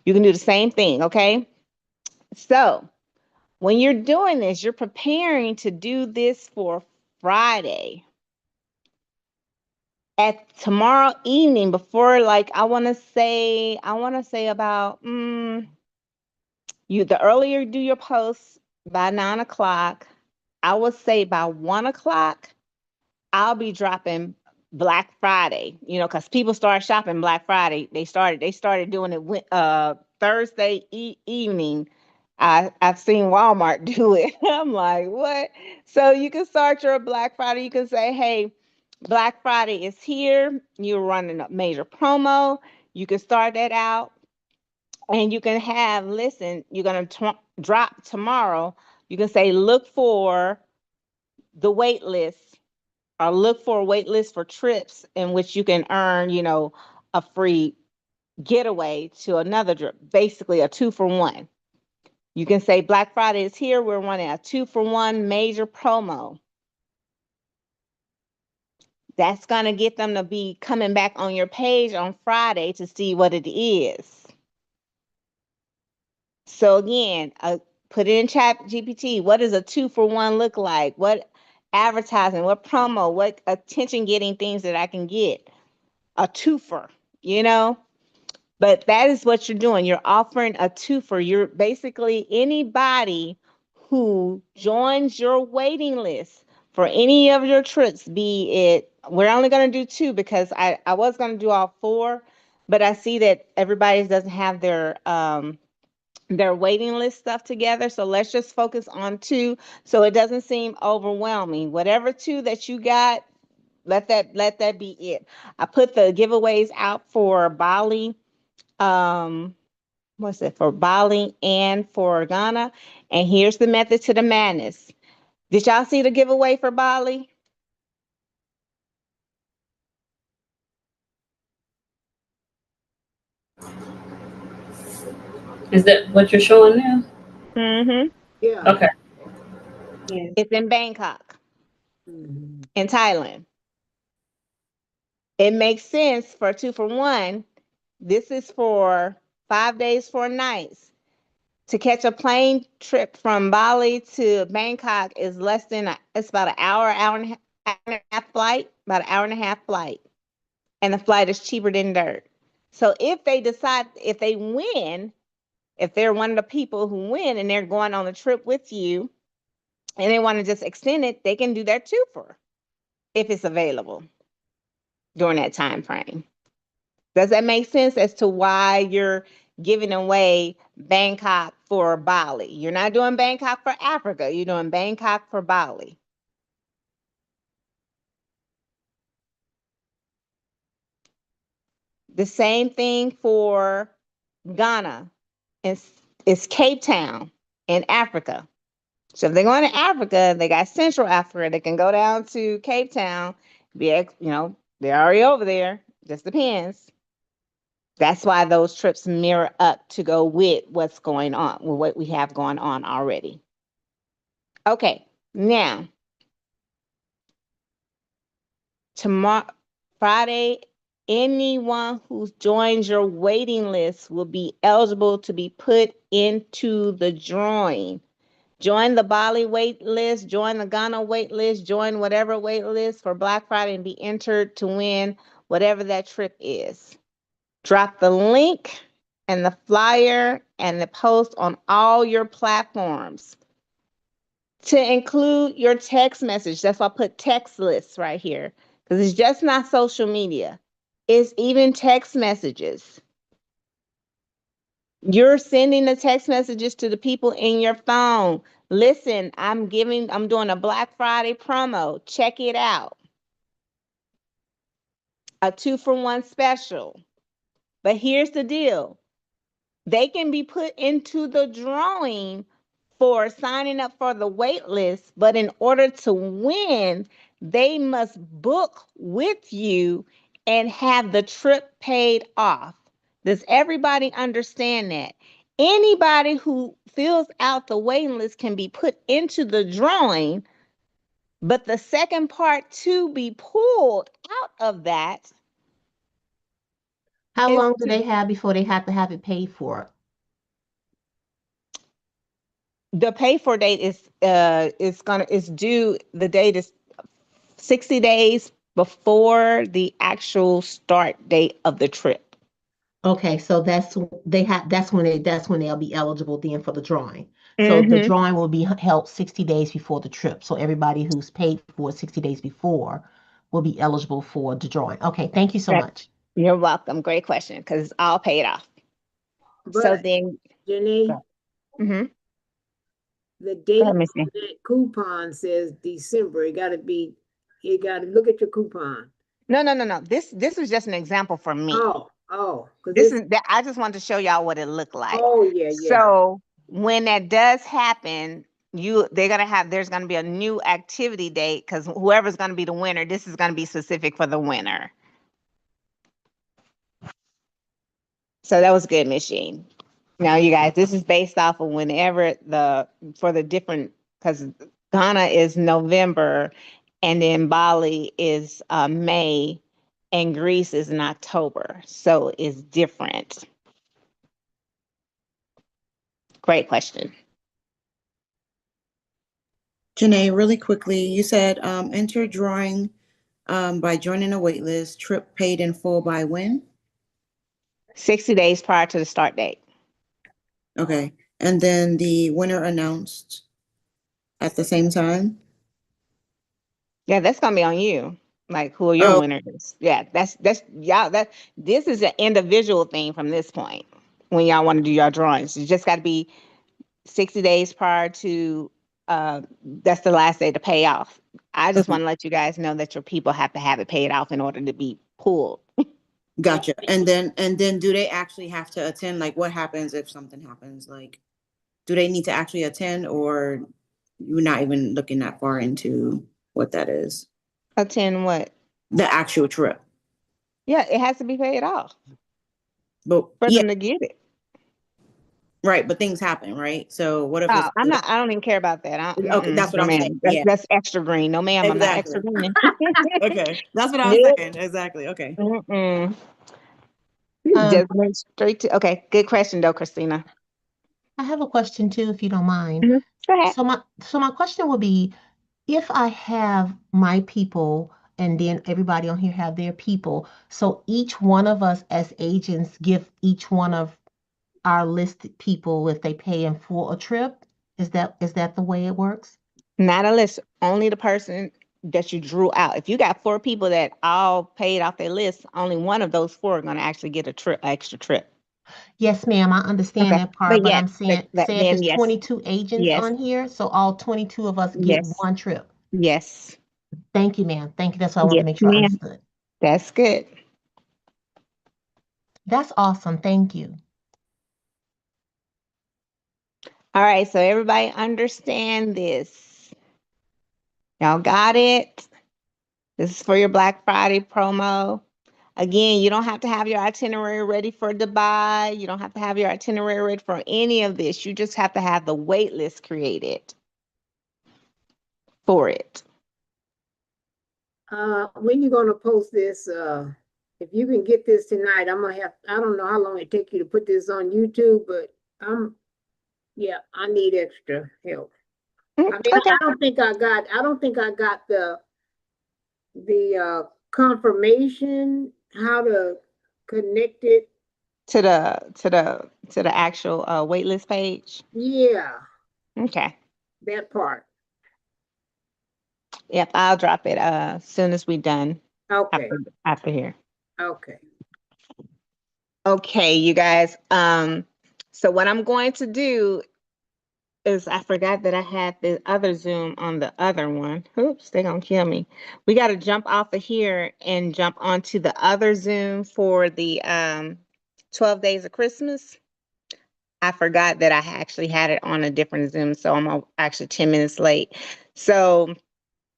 you can do the same thing. Okay. So when you're doing this, you're preparing to do this for Friday. At tomorrow evening, before, like, I want to say about the earlier you do your posts, by 9 o'clock, I would say by 1 o'clock, I'll be dropping Black Friday, because people start shopping Black Friday. They started doing it Thursday evening. I've seen Walmart do it. I'm like, what? So you can start your Black Friday. You can say, hey, Black Friday is here. You're running a major promo. You can start that out, and you can have, listen, you're going to drop tomorrow. You can say, look for the wait list, or look for a wait list for trips in which you can earn, a free getaway to another trip, basically a 2 for 1. You can say Black Friday is here. We're running a 2 for 1 major promo. That's going to get them to be coming back on your page on Friday to see what it is. So again, put it in chat GPT. What does a 2 for 1 look like? What advertising, what promo, what attention getting things that I can get? A twofer, you know? But that is what you're doing. You're offering a twofer. You're basically, anybody who joins your waiting list for any of your trips, be it, we're only going to do 2 because I was going to do all 4, but I see that everybody doesn't have their their waiting list stuff together. So let's just focus on 2 so it doesn't seem overwhelming. Whatever 2 that you got, let that be it. I put the giveaways out for Bali. What's it for Bali and for Ghana? And here's the method to the madness. Did y'all see the giveaway for Bali? Is that what you're showing now? Mm-hmm. Yeah. Okay. Yeah. It's in Bangkok, Mhm. in Thailand. It makes sense for 2 for 1. This is for 5 days, 4 nights. To catch a plane trip from Bali to Bangkok is less than it's about an hour, hour and a half flight, about an hour and a half flight. And the flight is cheaper than dirt. So if they decide, if they win, if they're one of the people who win and they're going on a trip with you and they want to just extend it, they can do that too for if it's available during that time frame. Does that make sense as to why you're giving away Bangkok for Bali? You're not doing Bangkok for Africa. You're doing Bangkok for Bali. The same thing for Ghana. It's Cape Town in Africa. So if they're going to Africa, they got Central Africa. They can go down to Cape Town. They're already over there. Just depends. That's why those trips mirror up to go with what's going on, with what we have going on already. Okay, now tomorrow, Friday, anyone who joins your waiting list will be eligible to be put into the drawing. Join the Bali wait list, join the Ghana wait list, join whatever wait list for Black Friday and be entered to win whatever that trip is. Drop the link and the flyer and the post on all your platforms. To include your text message, that's why I put text lists right here, because it's just not social media. It's even text messages. You're sending the text messages to the people in your phone. Listen, I'm doing a Black Friday promo. Check it out. A 2 for 1 special. But here's the deal. They can be put into the drawing for signing up for the wait list, but in order to win, they must book with you and have the trip paid off. Does everybody understand that? Anybody who fills out the waiting list can be put into the drawing, but the second part to be pulled out of that How is long do to they have before they have to have it paid for? the pay for date is due, the date is 60 days before the actual start date of the trip. Okay, so that's when they'll be eligible then for the drawing. So the Mm-hmm. drawing will be held 60 days before the trip. So everybody who's paid for 60 days before will be eligible for the drawing. Okay, thank you so much. You're welcome. Great question, because it's all paid off. So But then, Janae, mm-hmm. the Go date ahead, on Missy. that coupon says December. You gotta look at your coupon. No. This was just an example for me. Because This it's, is that I just wanted to show y'all what it looked like. oh, yeah, yeah. So when that does happen, there's gonna be a new activity date, because whoever's gonna be the winner, this is gonna be specific for the winner. So that was good, Miss Jean. Now, you guys, this is based off of whenever for the different, because Ghana is November, and then Bali is May, and Greece is in October. So it's different. Great question. Janae, really quickly, you said enter drawing by joining a wait list, trip paid in full by when? 60 days prior to the start date. Okay. And then the winner announced at the same time? Yeah, that's gonna be on you. Like, who are your Oh, winners? Yeah, that's y'all. This is an individual thing from this point. when y'all want to do your drawings. You just got to be 60 days prior to, that's the last day to pay off. I just Okay. want to let you guys know that your people have to have it paid off in order to be pulled. Gotcha. And then do they actually have to attend? Like, what happens if something happens? Like, do they need to actually attend, or you're not even looking that far into what that is? Attend what? The actual trip. Yeah, it has to be paid off But for yeah, them to get it. right. But things happen, right? So what if Oh, it's I don't even care about that. okay? That's what No, I'm saying. ma'am. Yeah, That's extra green. No, ma'am, I'm not extra exactly. green. Okay, that's what I was Nope. saying. Exactly. Okay. Mm-mm. Um, Just went straight to, okay, good question though, Christina. I have a question too, if you don't mind. Mhm. Go ahead. So my question would be, if I have my people and then everybody on here have their people, so each one of us as agents give each one of our listed people if they pay in for a trip. Is that the way it works? Not a list, only the person that you drew out. If you got 4 people that all paid off their list, only one of those 4 are going to actually get a trip, extra trip. Yes, ma'am, I understand Okay. that part, But but yes, I'm saying say if then it's yes, 22 agents yes, on here, so all 22 of us get yes, one trip. yes, Thank you, ma'am. Thank you. That's what I want to yes, make sure I ma'am. understood. That's good. That's awesome. Thank you. All right. So everybody understand this. Y'all got it? This is for your Black Friday promo. Again, you don't have to have your itinerary ready for Dubai. You don't have to have your itinerary ready for any of this. You just have to have the wait list created for it. When you gonna post this? If you can get this tonight, I'm gonna have, I don't know how long it take you to put this on YouTube, but yeah, I need extra help. I mean, Okay. I don't think I got the confirmation how to connect it. To the actual wait list page. Yeah, Okay. that part. Yep, I'll drop it as soon as we done Okay, after here. okay. Okay, you guys. So what I'm going to do is I forgot that I had the other Zoom on the other one. Oops, they're gonna kill me. We got to jump off of here and jump onto the other Zoom for the 12 days of Christmas. I forgot that I actually had it on a different Zoom, so I'm actually 10 minutes late. So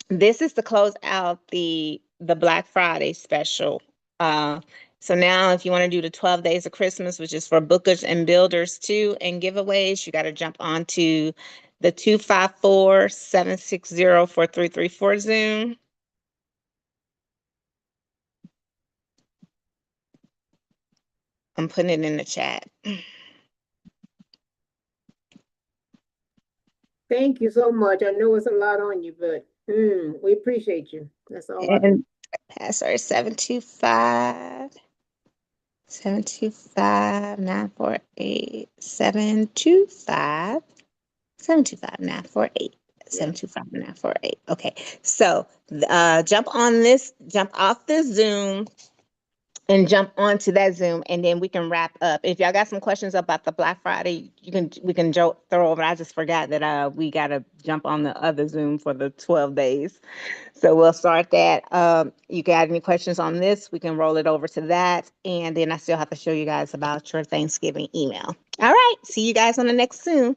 this is to close out the Black Friday special. Uh, so now if you want to do the 12 days of Christmas, which is for bookers and builders too, and giveaways, you got to jump onto the 254-760-4334 Zoom. I'm putting it in the chat. Thank you so much. I know it's a lot on you, but we appreciate you. That's all I can. And password 725-948 725 725-948 Yeah. 725-948. Okay. So jump off this Zoom and jump onto that Zoom, and then we can wrap up. If y'all got some questions about the Black Friday, we can throw over. I just forgot that we gotta jump on the other Zoom for the 12 days. So we'll start that. You got any questions on this? We can roll it over to that. And then I still have to show you guys about your Thanksgiving email. All right. See you guys on the next Zoom.